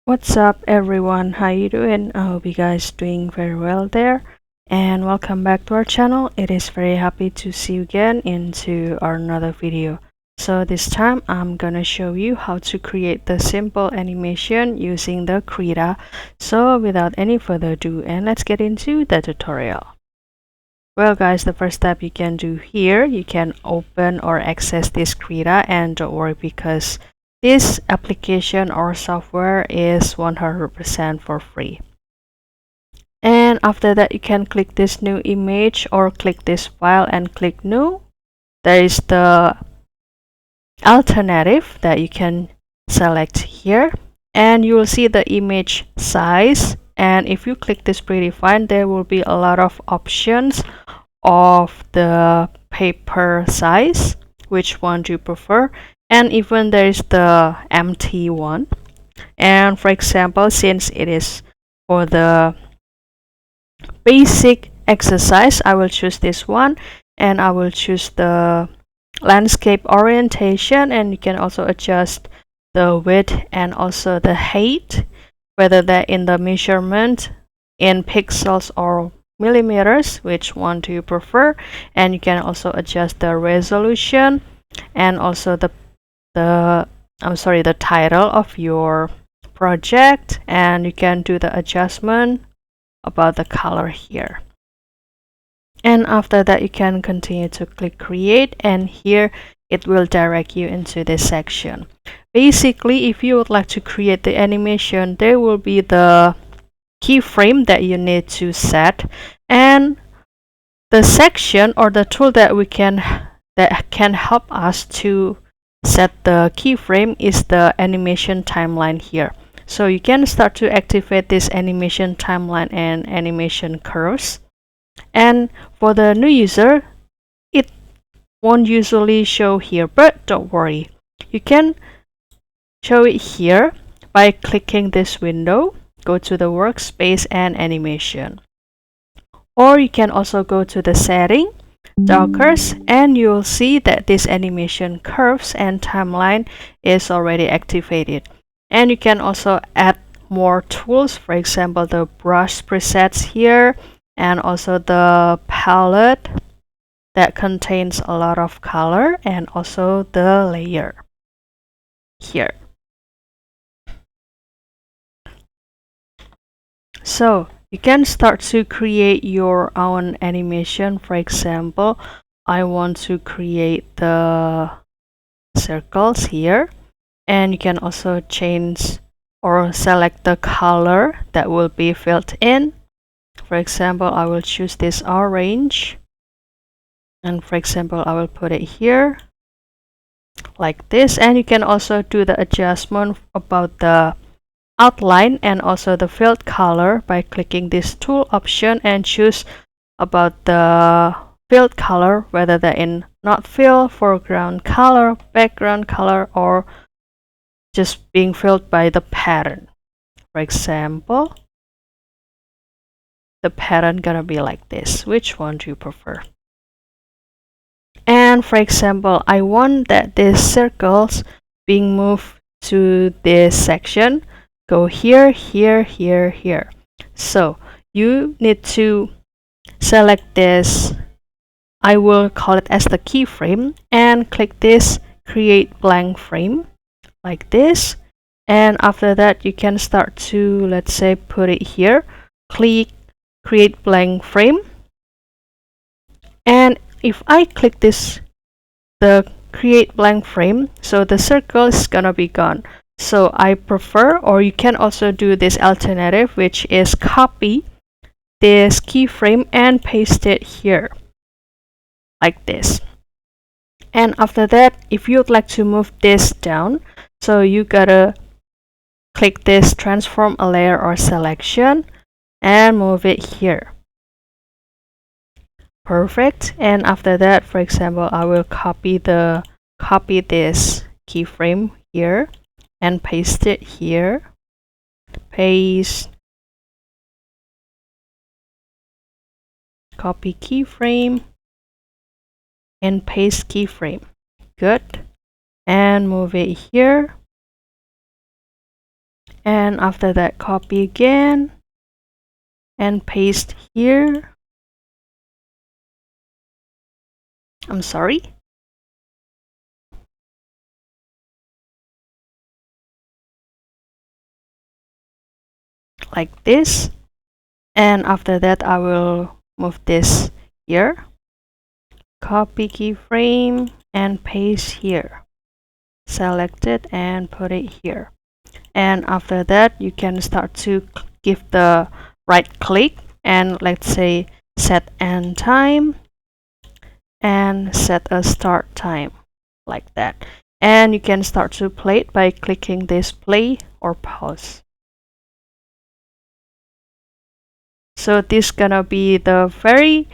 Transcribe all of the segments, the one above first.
What's up everyone, how you doing? I hope you guys doing very well there, and welcome back to our channel. It is very happy to see you again into our another video. So this time I'm gonna show you how to create the simple animation using the Krita. So without any further ado, and let's get into the tutorial. Well guys, the first step you can do here, you can open or access this Krita, and don't worry because this application or software is 100% for free. And after that, you can click this new image or click this file and click new. There is the alternative that you can select here, and you will see the image size. And if you click this predefine, there will be a lot of options of the paper size, which one do you prefer, and even there is the empty one. And for example, since it is for the basic exercise, I will choose this one, and I will choose the landscape orientation, and you can also adjust the width and also the height, whether that in the measurement in pixels or millimeters, which one do you prefer. And you can also adjust the resolution and also the title of your project, and you can do the adjustment about the color here. And after that, you can continue to click create, and here it will direct you into this section. Basically, if you would like to create the animation, there will be the keyframe that you need to set, and the section or the tool that can help us to set the keyframe is the animation timeline here. So you can start to activate this animation timeline and animation curves. And for the new user, it won't usually show here, but don't worry, you can show it here by clicking this window. Go to the workspace and animation, or you can also go to the setting, Dockers, and you'll see that this animation curves and timeline is already activated. And you can also add more tools, for example the brush presets here, and also the palette that contains a lot of color, and also the layer here. So you can start to create your own animation. For example, I want to create the circles here, and you can also change or select the color that will be filled in. For example, I will choose this orange, and for example I will put it here like this. And you can also do the adjustment about the outline and also the filled color by clicking this tool option and choose about the filled color, whether they're in not fill, foreground color, background color, or just being filled by the pattern. For example, the pattern gonna be like this. Which one do you prefer? And for example, I want that these circles being moved to this section. Go here, here, here, here. So you need to select this, I will call it as the keyframe, and click this create blank frame like this. And after that, you can start to, let's say, put it here. Click create blank frame, and if I click this, the create blank frame, so the circle is gonna be gone. So I prefer, or you can also do this alternative, which is copy this keyframe and paste it here like this. And after that, if you'd like to move this down, so you gotta click this transform a layer or selection and move it here. Perfect. And after that, for example, I will copy this keyframe here and paste it here. Paste, copy keyframe, and paste keyframe. Good. And move it here. And after that, copy again and paste here. I'm sorry. Like this. And after that, I will move this here. Copy keyframe and paste here. Select it and put it here. And after that, you can start to give the right click and let's say set end time and set a start time like that. And you can start to play it by clicking this play or pause. So this is gonna be the very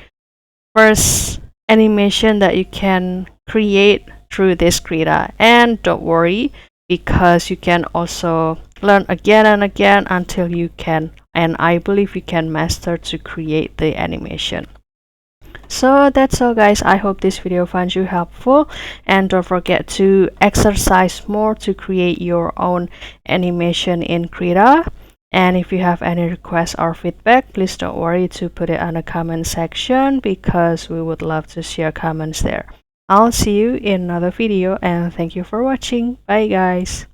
first animation that you can create through this Krita. And don't worry, because you can also learn again and again until you can, and I believe you can master to create the animation. So that's all guys, I hope this video finds you helpful, and don't forget to exercise more to create your own animation in Krita. And if you have any requests or feedback, please don't worry to put it on the comment section because we would love to share comments there. I'll see you in another video and thank you for watching. Bye guys.